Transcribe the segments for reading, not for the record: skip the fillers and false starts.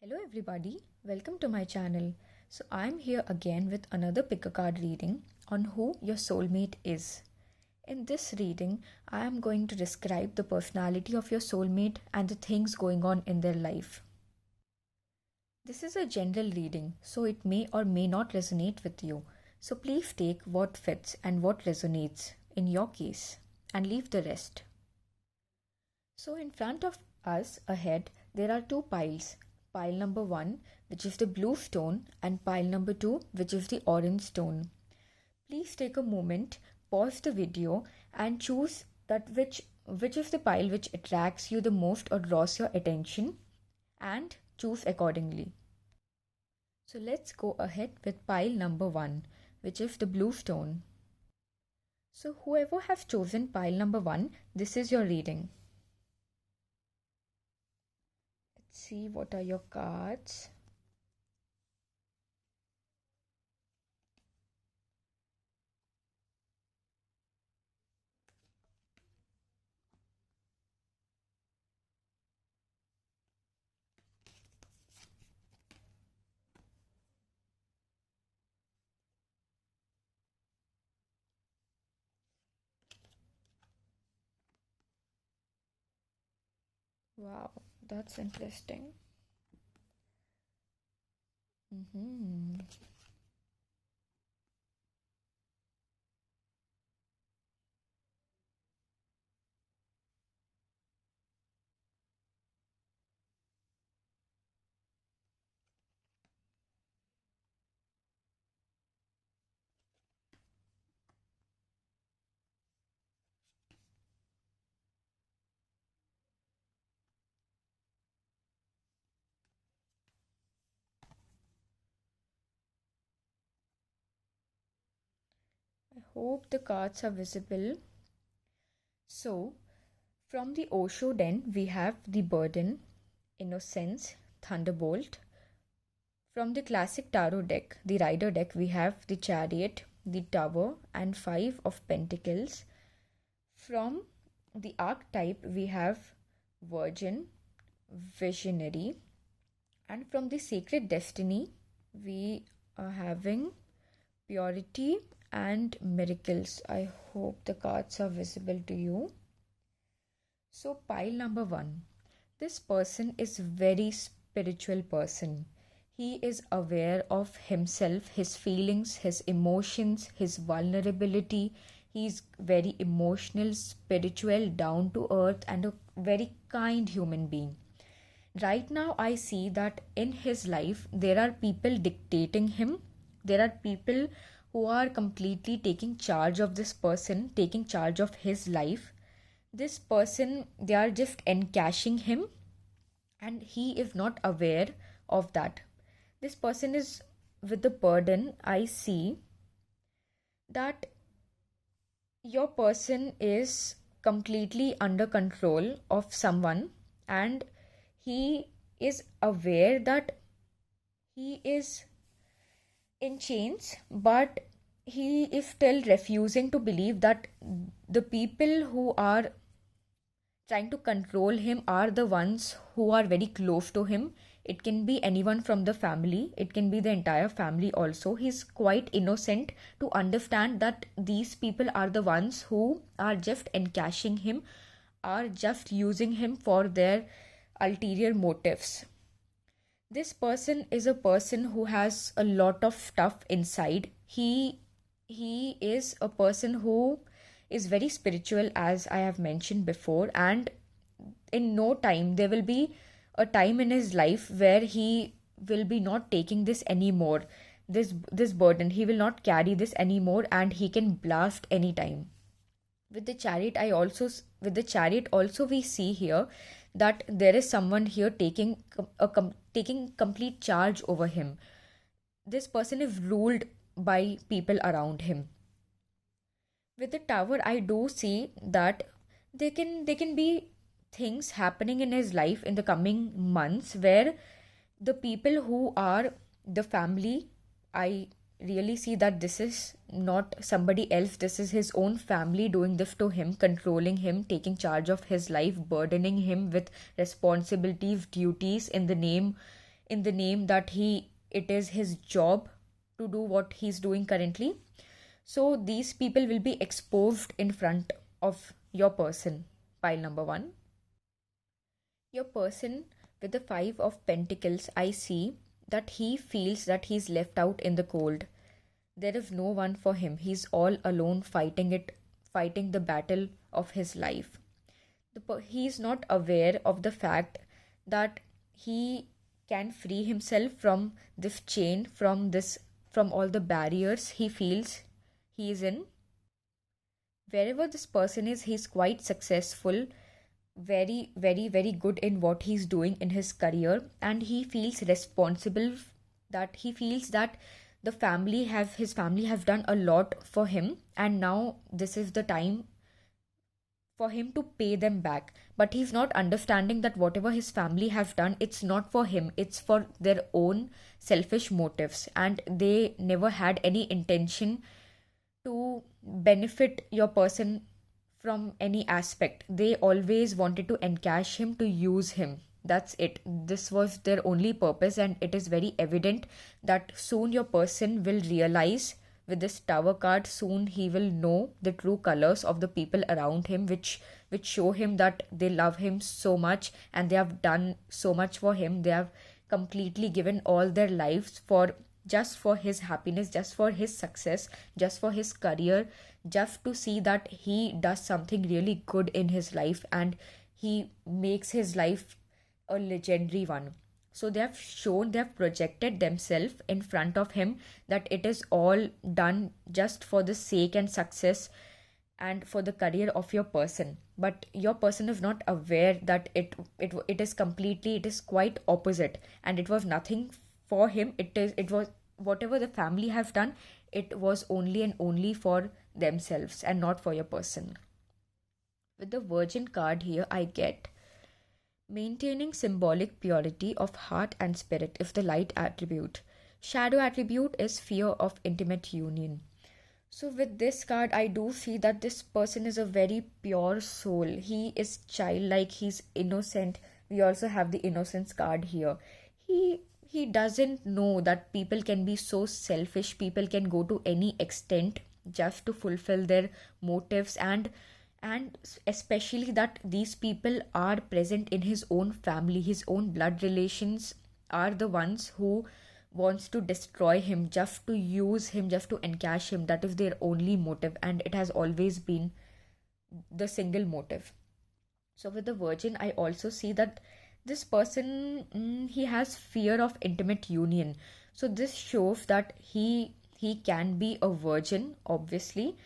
Hello everybody, welcome to my channel. So I'm here again with another pick a card reading on who your soulmate is. In this reading, I am going to describe the personality of your soulmate and the things going on in their life. This is a general reading, so it may or may not resonate with you. So please take what fits and what resonates in your case and leave the rest. So in front of us ahead, there are two piles. Pile number 1, which is the blue stone, and pile number 2, which is the orange stone. Please take a moment, pause the video, and choose that which is the pile which attracts you the most or draws your attention, and choose accordingly. So let's go ahead with pile number 1, which is the blue stone. So whoever has chosen pile number 1, this is your reading. See what are your cards. Wow, that's interesting. I hope the cards are visible. So, from the Osho Den, we have the Burden, Innocence, Thunderbolt. From the classic tarot deck, the Rider deck, we have the Chariot, the Tower, and 5 of Pentacles. From the archetype, we have Virgin, Visionary, and from the Sacred Destiny, we are having Purity and Miracles. I hope the cards are visible to you. So pile number 1. This person is very spiritual person. He is aware of himself, his feelings, his emotions, his vulnerability. He's very emotional, spiritual, down to earth, and a very kind human being. Right now, I see that in his life, there are people dictating him. There are people who are completely taking charge of this person, taking charge of his life. This person, they are just encashing him, and he is not aware of that. This person is with the burden. I see that your person is completely under control of someone, and he is aware that he is in chains, but he is still refusing to believe that the people who are trying to control him are the ones who are very close to him. It can be anyone from the family, it can be the entire family also. He's quite innocent to understand that these people are the ones who are just encashing him, are just using him for their ulterior motives. This person is a person who has a lot of stuff inside. He is a person who is very spiritual, as I have mentioned before, and in no time there will be a time in his life where he will be not taking this anymore. This burden, he will not carry this anymore, and he can blast anytime. With the chariot also we see here that there is someone here taking complete charge over him. This person is ruled by people around him. With the tower, I do see that they can be things happening in his life in the coming months where the people who are the family, I really see that this is not somebody else, this is his own family doing this to him, controlling him, taking charge of his life, burdening him with responsibilities, duties, in the name that it is his job to do what he's doing currently. So these people will be exposed in front of your person. Pile number one. Your person with the Five of Pentacles, I see that he feels that he's left out in the cold. There is no one for him. He's all alone fighting the battle of his life. He's not aware of the fact that he can free himself from this chain, from all the barriers he feels he is in. Wherever this person is, he's quite successful, very, very, very good in what he's doing in his career, and he feels responsible, that he feels that his family have done a lot for him, and now this is the time for him to pay them back. But he's not understanding that whatever his family have done, it's not for him, it's for their own selfish motives, and they never had any intention to benefit your person from any aspect. They always wanted to encash him, to use him. That's it. This was their only purpose, and it is very evident that soon your person will realize with this Tower card. Soon he will know the true colors of the people around him, which show him that they love him so much and they have done so much for him. They have completely given all their lives just for his happiness, just for his success, just for his career, just to see that he does something really good in his life and he makes his life a legendary one. So they have projected themselves in front of him, that it is all done just for the sake and success and for the career of your person. But your person is not aware that it is quite opposite, and it was nothing for him. It was whatever the family have done, it was only and only for themselves and not for your person. With the Virgin card here, I get maintaining symbolic purity of heart and spirit is the light attribute. Shadow attribute is fear of intimate union. So with this card, I do see that this person is a very pure soul. He is childlike, he's innocent. We also have the innocence card here. He doesn't know that people can be so selfish. People can go to any extent just to fulfill their motives, and especially that these people are present in his own family. His own blood relations are the ones who wants to destroy him, just to use him, just to encash him. That is their only motive, and it has always been the single motive. So with the Virgin, I also see that this person, he has fear of intimate union. So this shows that he can be a virgin. Obviously,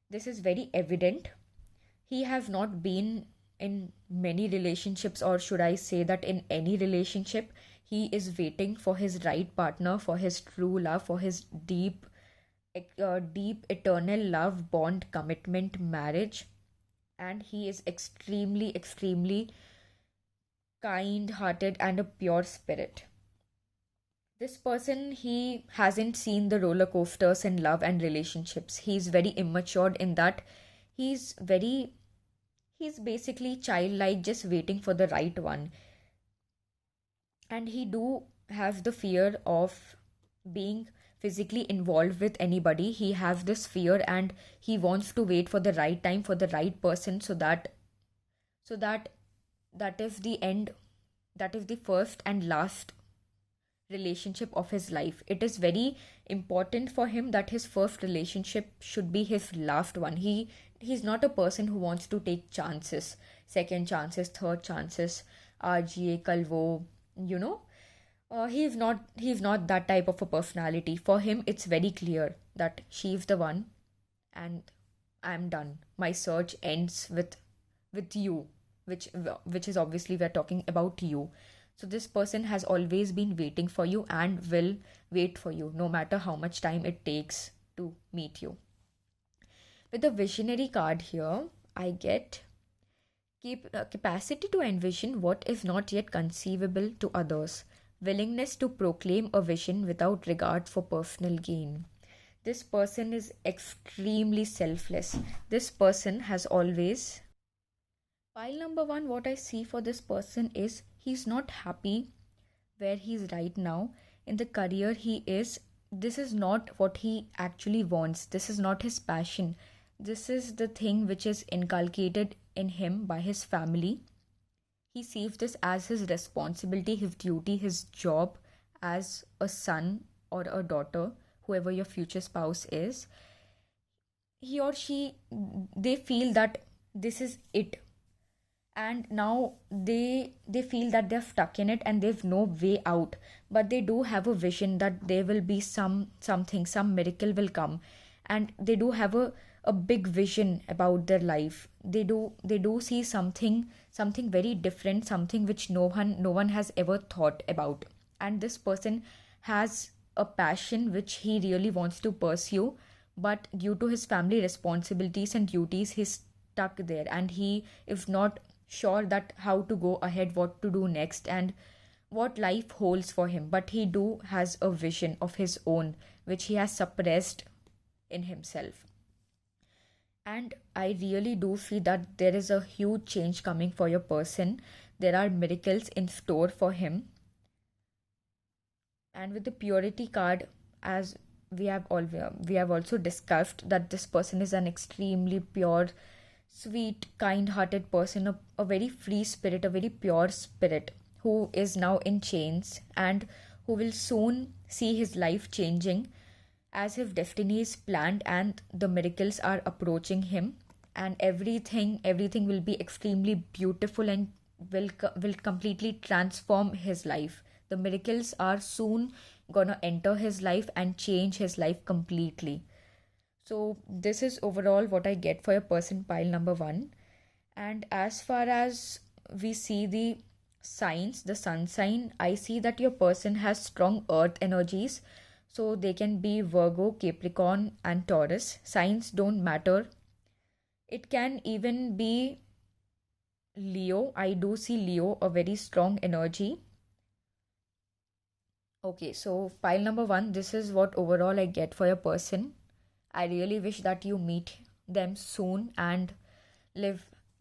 this is very evident. He has not been in many relationships, or should I say that in any relationship. He is waiting for his right partner, for his true love, for his deep eternal love, bond, commitment, marriage. And he is extremely, extremely kind hearted and a pure spirit. This person, he hasn't seen the roller coasters in love and relationships. He's very immature in that. He's basically childlike, just waiting for the right one. And he do have the fear of being physically involved with anybody. He has this fear, and he wants to wait for the right time, for the right person, so that is the end, that is the first and last relationship of his life. It is very important for him that his first relationship should be his last one. He's not a person who wants to take chances, second chances, third chances, RGA, Kalvo, you know. He's not that type of a personality. For him, it's very clear that she's the one, and I'm done. My search ends with you, which is obviously we're talking about you. So this person has always been waiting for you and will wait for you, no matter how much time it takes to meet you. With the Visionary card here, I get capacity to envision what is not yet conceivable to others, willingness to proclaim a vision without regard for personal gain. This person is extremely selfless. This person has always... Pile number one, what I see for this person is he's not happy where he's right now, in the career he is, this is not what he actually wants. This is not his passion. This is the thing which is inculcated in him by his family. He sees this as his responsibility, his duty, his job as a son or a daughter, whoever your future spouse is. He or she, they feel that this is it, and now they feel that they're stuck in it and they've no way out. But they do have a vision that there will be some miracle will come, and they do have a big vision about their life. They do see something very different, something which no one has ever thought about. And this person has a passion which he really wants to pursue, but due to his family responsibilities and duties, he's stuck there, and he is not sure that how to go ahead, what to do next, and what life holds for him. But he do has a vision of his own which he has suppressed in himself. And I really do see that there is a huge change coming for your person. There are miracles in store for him. And with the purity card, as we have also discussed that this person is an extremely pure, sweet, kind-hearted person, a very free spirit, a very pure spirit, who is now in chains and who will soon see his life changing as if destiny is planned and the miracles are approaching him. And everything will be extremely beautiful and will completely transform his life. The miracles are soon gonna enter his life and change his life completely. So this is overall what I get for your person pile number 1. And as far as we see the signs, the sun sign, I see that your person has strong earth energies. So they can be Virgo, Capricorn, and Taurus. Signs don't matter. It can even be Leo. I do see Leo, a very strong energy. Okay, so pile number 1, this is what overall I get for your person. I really wish that you meet them soon and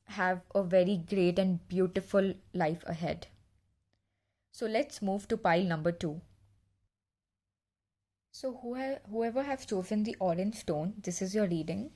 have a very great and beautiful life ahead. So let's move to pile number 2. So whoever has chosen the orange stone, this is your reading.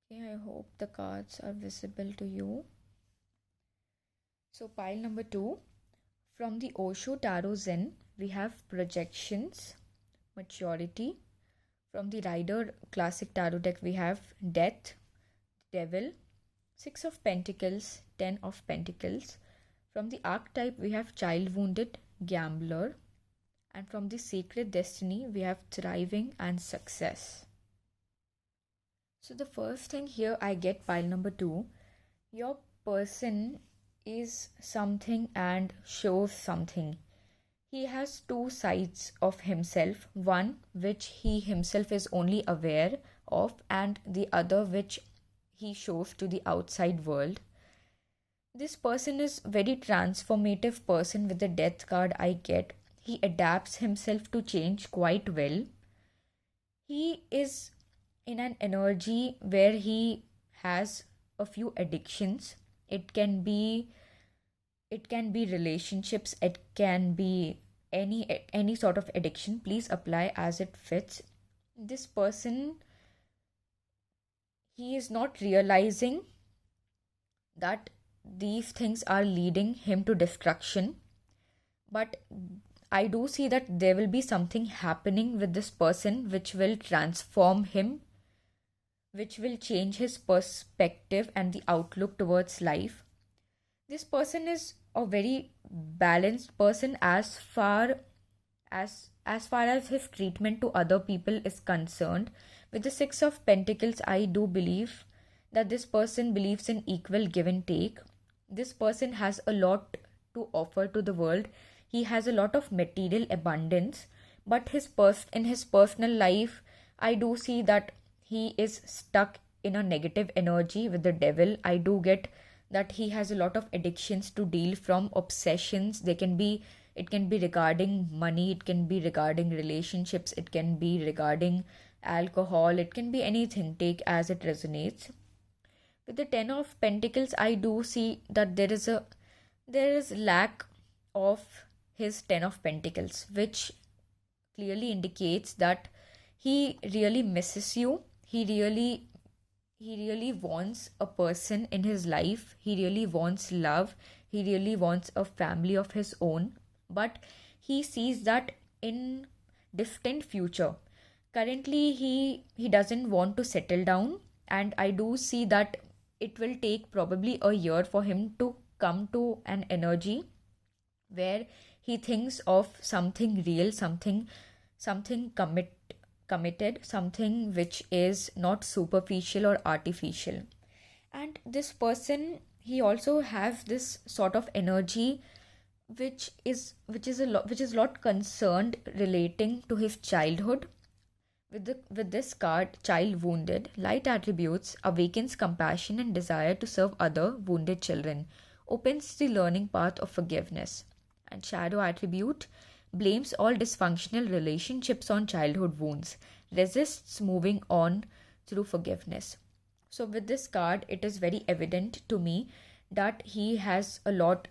Okay, I hope the cards are visible to you. So pile number 2, from the Osho Tarot Zen, we have projections, maturity. From the Rider Classic Tarot deck, we have death, devil, 6 of Pentacles, 10 of Pentacles. From the archetype, we have child wounded, gambler. And from the sacred destiny, we have thriving and success. So the first thing here I get pile number 2, your person is something and shows something. He has two sides of himself, one which he himself is only aware of, and the other which he shows to the outside world. This person is very transformative person with the death card I get. He adapts himself to change quite well. He is in an energy where he has a few addictions. It can be relationships, it can be any sort of addiction. Please apply as it fits. This person, he is not realizing that these things are leading him to destruction. But I do see that there will be something happening with this person which will transform him, which will change his perspective and the outlook towards life. This person is a very balanced person as far as his treatment to other people is concerned. With the Six of Pentacles, I do believe that this person believes in equal give and take. This person has a lot to offer to the world. He has a lot of material abundance, but in his personal life, I do see that he is stuck in a negative energy with the devil. I do get that he has a lot of addictions to deal from, obsessions. It can be regarding money, it can be regarding relationships, it can be regarding alcohol, it can be anything, take as it resonates. With the Ten of Pentacles, I do see that there is lack of his Ten of Pentacles, which clearly indicates that he really misses you. He really wants a person in his life. He really wants love. He really wants a family of his own. But he sees that in distant future. Currently, he doesn't want to settle down, and I do see that it will take probably a year for him to come to an energy where he thinks of something real, something committed, something which is not superficial or artificial. And this person, he also has this sort of energy which is a lot concerned relating to his childhood. With this card, child wounded, light attributes awakens compassion and desire to serve other wounded children, opens the learning path of forgiveness. And shadow attribute blames all dysfunctional relationships on childhood wounds, resists moving on through forgiveness. So with this card, it is very evident to me that he has a lot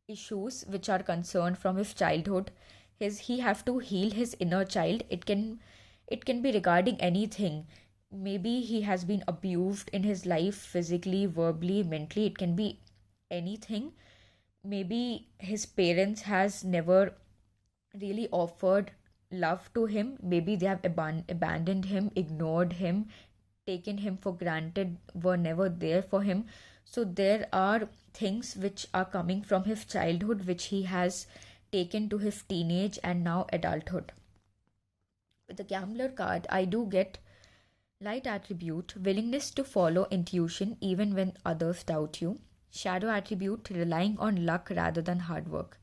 issues which are concerned from his childhood. He have to heal his inner child. It can be regarding anything. Maybe he has been abused in his life, physically, verbally, mentally. It can be anything. Maybe his parents has never really offered love to him. Maybe they have abandoned him, ignored him, taken him for granted, were never there for him. So there are things which are coming from his childhood which he has taken to his teenage and now adulthood. With the Gambler card, I do get light attribute, willingness to follow intuition even when others doubt you. Shadow attribute, relying on luck rather than hard work.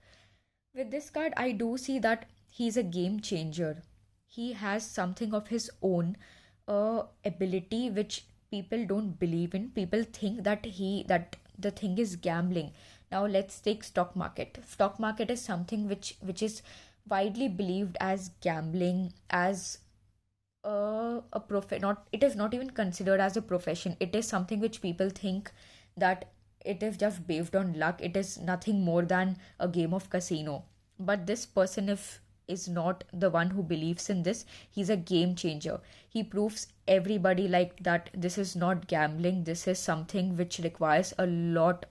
With this card, I do see that he's a game changer. He has something of his own ability which people don't believe in. People think that the thing is gambling. Now let's take stock market. Stock market is something which is widely believed as gambling, as a not, it is not even considered as a profession. It is something which people think that it is just based on luck. It is nothing more than a game of casino. But this person, if is not the one who believes in this, he's a game changer. He proves everybody like that this is not gambling. This is something which requires a lot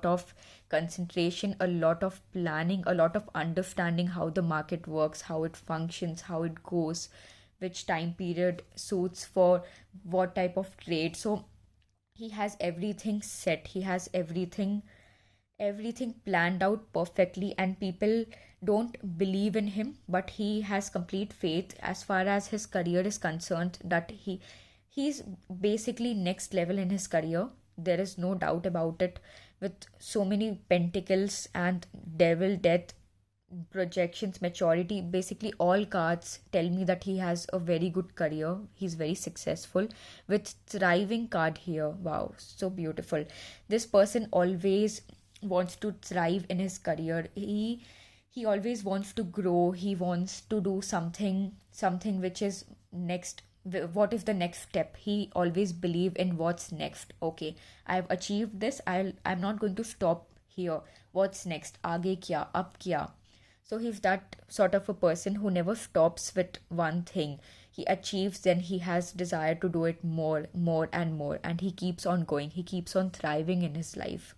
of concentration, a lot of planning, a lot of understanding how the market works, how it functions, how it goes, which time period suits for what type of trade. So he has everything set. He has everything planned out perfectly, and people don't believe in him, but he has complete faith as far as his career is concerned, that he's basically next level in his career. There is no doubt about it. With so many pentacles and devil, death, projections, maturity, basically all cards tell me that he has a very good career. He's very successful. With thriving card here, wow, so beautiful. This person always wants to thrive in his career. He always wants to grow. He wants to do something which is next. What is the next step? He always believe in what's next. Okay, I've achieved this. I'm not going to stop here. What's next? Aage kya? Up kya? So he's that sort of a person who never stops with one thing. He achieves, then he has desire to do it more and more, and he keeps on going. He keeps on thriving in his life.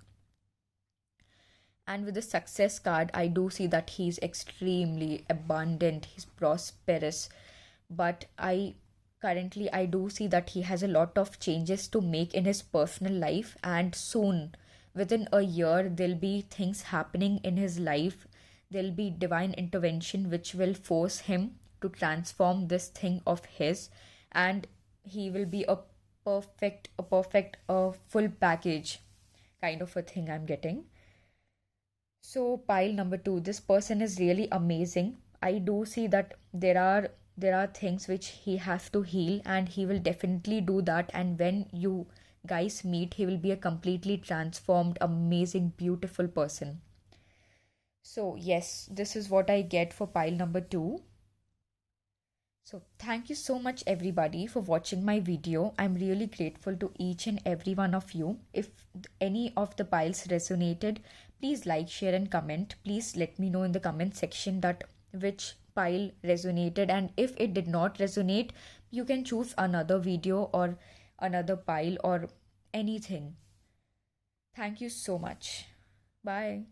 And with the success card, I do see that he's extremely abundant, he's prosperous. But I do see that he has a lot of changes to make in his personal life, and soon, within a year, there'll be things happening in his life. There'll be divine intervention which will force him to transform this thing of his, and he will be a full package kind of a thing I'm getting. So pile number two, this person is really amazing. I do see that there are things which he has to heal, and he will definitely do that. And when you guys meet, he will be a completely transformed, amazing, beautiful person. So yes, this is what I get for pile number two. So thank you so much everybody for watching my video. I'm really grateful to each and every one of you. If any of the piles resonated, please like, share and comment. Please let me know in the comment section that which pile resonated, and if it did not resonate, you can choose another video or another pile or anything. Thank you so much. Bye.